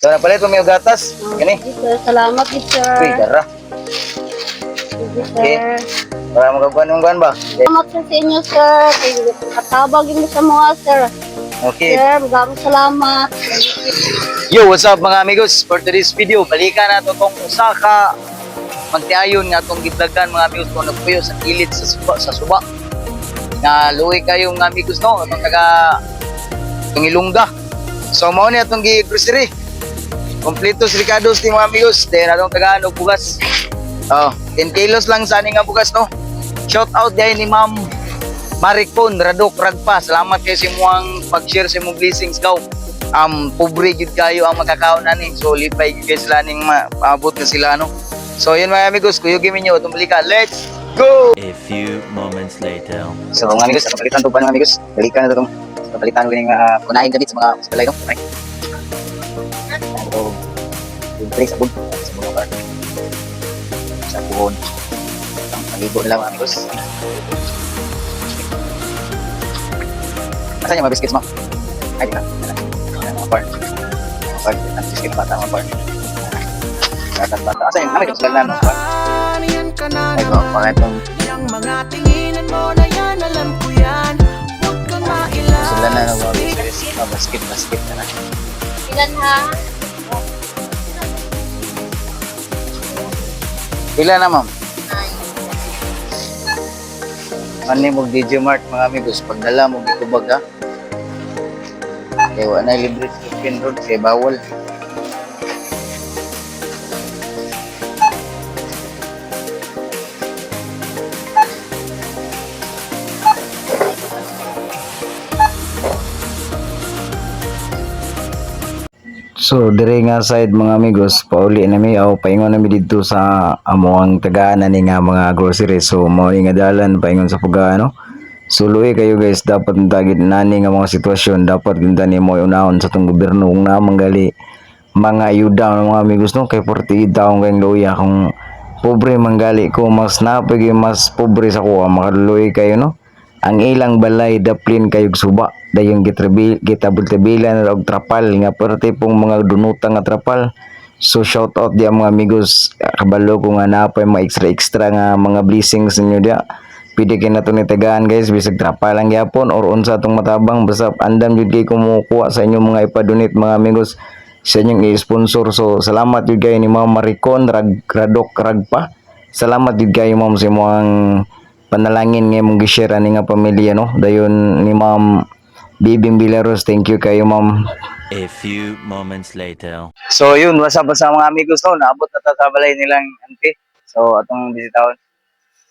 So napalit mo may gatas. Kani. Sige, sir. Salamat, good sir. Uy, dara. Sige, Okay. sir. Para magabuan ng buwan ba? Salamat sir sa inyo, sir. Katabag mo sa mga, sir. Okay. Sir, maraming salamat. Yo, what's up mga amigos? For today's video, balikan nato tong usa ka magtiayon nga tong giblagan mga amigos kung nagpuyo sa kilid sa suba. Na luwi kayo mga amigos no, atong taga itong Ilongga. So mao ni atong gi-grocery. Kompleto si Ricardo's team mga amigos. Then atong taga ano bugas. 10 kilos lang sa ani nga bugas no. Shout out dahil ni Ma'am Maricon Radok Ragpa. Salamat kayo sa imuang pag-share sa imong blessings daw. Pobre gid kayo ang makakaon ani. So lipay gid kayo sila ning maabot na sila no. So yun mga amigos, kuyogin minyo itong balikan. Let's go! A few moments later. So mga amigos, ang palitan to pa mga amigos. Balikan na to itong palitan ko yung kunahin gamit sa mga hospital no. Okay. Ito, yung drink sa mga bar. Sa puhon. Ang paligo nila mga amigos. Asan yung mga biscuits mo? Ay, di na. Mga bar. Mga bar. Ang biscuit bata, mga bar. Bata. Asan yung amigos? Lalan mo. Ay, ko. Mga itong Yang mga tinginan mo na yan, alam ko yan. Huwag kang mailang. sulan na ng mga biscuits. Mga basket na na. Ilan ha? Pila na, ma'am? Ano mo DJ Mart mga amigos, pagdala mo bitubag ha. Kaya wala na libre sa Philippine Road, kaya bawal. So dire nga side mga amigos, pauli na mi aw paingon na mi didto sa amoang tagaan ni nga mga groceries. So mao ni nga dalan paingon sa puga no. So luwi kayo guys, dapat tagid nani nga mga sitwasyon, dapat ginta ni mo unahon sa tong gobyerno kung na manggali mga ayuda ng mga amigos no kay 40 taong kayong luya kung pobre manggali ko mas napag mas pobre sa ko makaluwi kayo no. Ang ilang balay daplin kayog suba dayon gitabul-tabilan og trapal nga perti pong mga dunutang nga trapal. So shout out di mga amigos, kabalo ko nga napay mga extra nga mga blessings ninyo dia. Pwede kayo na ito nitagaan guys, bisag trapal lang yapon or unsa itong matabang basta andam jud kayo kumukuha sa inyong mga ipadunit mga amigos sa inyong i-sponsor. So salamat jud kayo ni Ma'am Maricon Radok Ragpa. Salamat jud kayo ma'am sa imong panalangin nga mong gi-share ani nga pamilya no. Dayon ni Ma'am Bibing Bilaros, thank you kayo ma'am. A few moments later. So yun, what's up sa mga amigos no, naabot na ta sa balay nilang auntie. So atong bisitahon.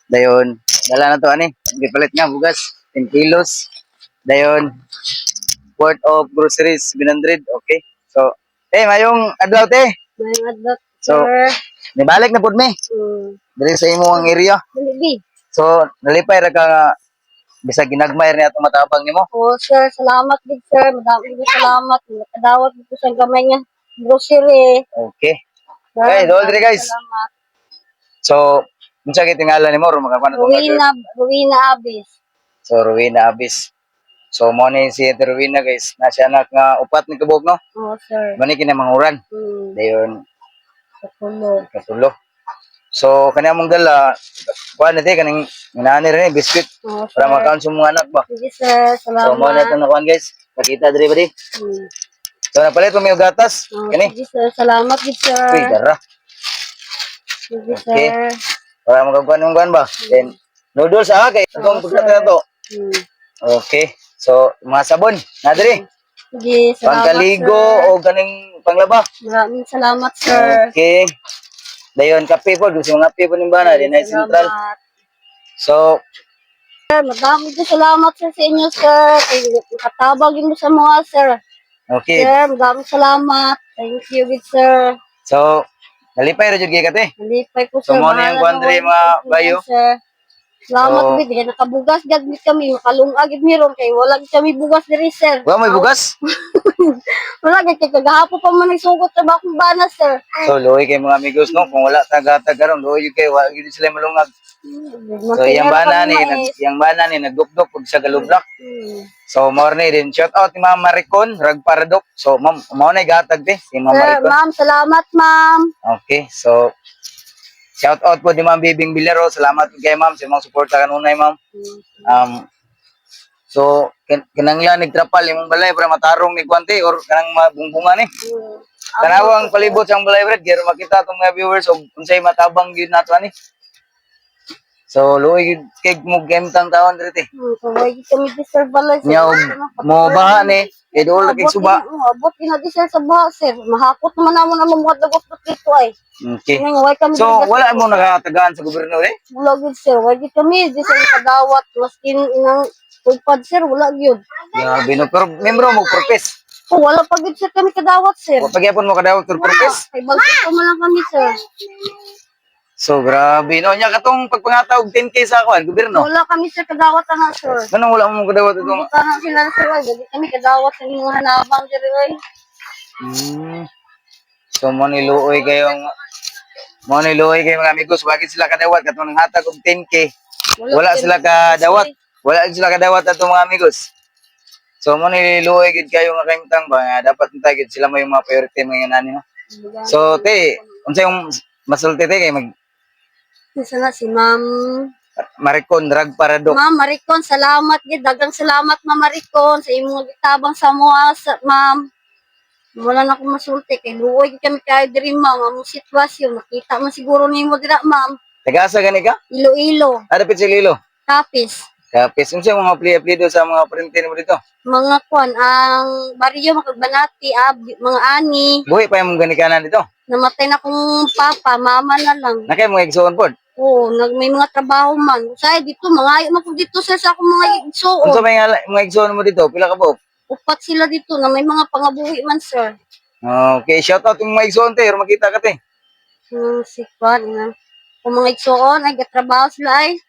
Dayon, dala na to ani, gipalit nga bugas, 10 kilos. Dayon, worth of groceries 700, okay. So, mayong adlaw te. Mayroon advert, So, sir. nibalik na pud mi. Diri sa imong area. Dali. So, nalipay ra ka nga bisag ginagmay ni atong matabang nimo. Oh, sir. Salamat, good sir. Madami good salamat. Nakadawat dito sa gamay niya. Grocery. Okay. Sir, Okay, dole diri guys. salamat. So, unsa kay tingalan nimo ro makakuan atong Rowena Abis. So, Rowena Abis. So, mo ni si Rowena guys, na siya anak nga upat ni kabog no. Oh, sir. Mani kinamanguran. Dayon Sa pulo. katulo. So, kanya mong dala, kuha na kaning inani rin, biscuit, Oh, sir. para makaon sa mga anak ba. Sige, sir. So, mo na Salamat. itong nakuhan guys. Nakita diri ba di? So, napalit mo may gatas. Oh, Kani? sige, sir. Salamat, good sir. Uy, dara. Sige, Okay. sir. Para makakuha ng kuhan ba. Then, noodles kay itong Oh, pagkata na to. Hmm. Okay. So, mga sabon, na diri. Sige, salamat, Pangkaligo sir. o ganing panglaba. Maraming salamat, sir. Okay. Dayon, kape po. Gusto mga kape po ng bana. Din ay central. Salamat. So, Sir, madami din salamat sir sa inyo, sir. Katabag mo sa mga, sir. okay. Sir, maraming salamat. Thank you, good sir. So, nalipay ra jud kay kate. Nalipay ko, So, sir. mo na yung Bahala kuwan diri, na mga ako, bayo. sir. Salamat So, gid kay nakabugas gad gid kami makalungag gid miron kay wala gid kami bugas diri sir. wala may bugas. Wala gid kay kagahapon pa man nagsugot sa bakong bana sir. So, luoy kay mga amigos, no? Kung wala taga-taga ron, luoy kay wala gid sila malungag. So, yang bana ni nagdukdok pag sa galublak. So, mao ni din shout out ni Ma'am Maricon, Rag Paradok. So, ma'am, mao na gatag ti si Ma'am Sir, Maricon. ma'am, salamat ma'am. Okay, so shout out po ni Ma'am Bibing Bilero. Salamat po kay Ma'am sa mga suporta kanunay, Ma'am. So kinanglan nagtrapal imong balay para matarong ni kwante or kanang mabungbungan ni. Kanawang palibot sang balay brad, kaya makita tong mga viewers og unsay matabang gyud nato ani. So luoy gyud kay mo game tang taon diri ti. Kaway kami deserve balay sir. Nya mo baha ni kay dool kay suba. Abot ina deserve sa baha sir. Mahakot naman namon ang mga dagot dito ay. Okay. Way kami So wala mo nakatagaan sa gobyerno eh? wala gyud sir. Way gid kami deserve kadawat maskin inang upad sir wala gyud. Grabe no, pero membro mo purpose. Wala pa gyud sir kami kadawat sir. Wa pagyapon mo kadawat tur purpose. Kay bagto man lang kami sir. So grabe no, nya katong pagpangataw og 10K sa kuan gobyerno. Wala kami sir kadawat na sir. Ganun wala mo kadawat itong. Tanang sila sir ay gid kami kadawat sa mga hanabang diri ay. So mo niluoy kayong mga amigos, bakit sila kadawat katong nanghatag og 10K. Wala sila kadawat. Wala sila kadawat ato mga amigos. So mo niluoy gid kayo nga kaimtang ba nga dapat untay gid sila may mga priority mga nani no. So te, unsay yung masulti te kay mag Isa na si Ma'am Maricon Rag Paradok. Ma'am Maricon, salamat gid daghang salamat Ma'am Maricon sa imong gitabang sa moa ma'am. Wala na ko masulti kay luoy gid kami kay diri ma'am ang sitwasyon nakita man siguro nimo dira ma'am. Tagasa gani ka? Iloilo, Adapit si Lilo. Tapis, Kapis unsay mga apli-aplido sa mga printer mo dito? mga kwan ang baryo makagbanati mga ani Buhi pa yung ganikanan dito. namatay na kong papa, mama na lang. Nakay mo igsoon pod. Oo, may mga trabaho man. Say dito, mga ayo man ko dito sir sa akong mga igsoon. Unsa may mga igsoon mo dito? Pila ka buok? Upat sila dito na may mga pangabuhi man sir. Okay, shout out yung mga igsoon te, makita ka te. Si Kwan, kung mga igsoon, ay gatrabaho sila ay.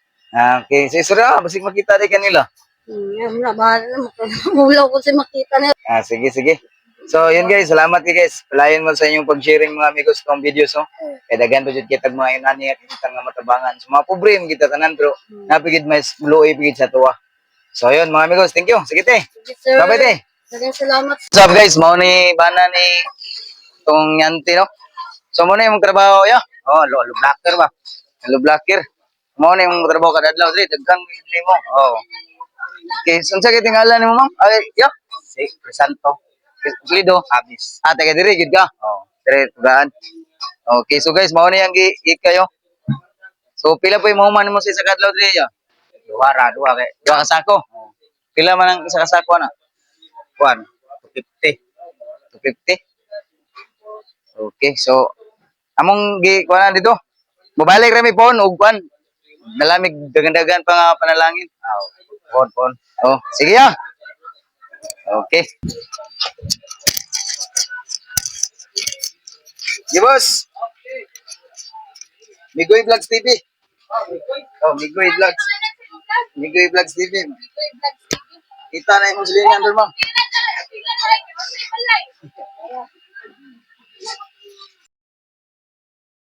Okay, sa isura, basig makita di kanila. Yan na, bahala na. Mulaw ko si makita nila. Sige, sige. So, yun guys, salamat guys. Palayan mo sa inyong pag-sharing mga amigos itong videos, no? Kaya dagan pa dyan kita mga inani at kita nga matabangan. So, mga pobre yung kita tanan, pero napigid mas luoy pigid sa tuwa. So, yun mga amigos, thank you. Sige, te. Sige, sir. Bye-bye, te. Dagang salamat. What's up guys, mau ni bana ni itong yanti, no? So, mo na yung trabaho, ya? Oh, lo blacker ba? Lo blacker. Mo na yung trabaho kada adlaw, dre, dagkang ni mo. Oh. Okay, sunsa kay tingala nimo, ma'am? Ay, ya. Si Crisanto. Lido, Abis. Taga diri gid ka? Oh, dire tugaan. Okay, so guys, mao na yang kayo. So pila po yung mahuman mo sa isa ka adlaw diri ya? Duha kay. Duha ka sako. Pila man ang isa ka sako na? 250. 250. Okay, so among kuan dito. Mobalik ra mi phone ug kuan. Nalamig dagan-dagan pa nga panalangin. Phone. Oh, sige ya. Okay. Di boss. Migoy Vlogs TV. Oh, Migoy Vlogs. Migoy Vlogs TV. Kita na yung silingan doon, ma'am.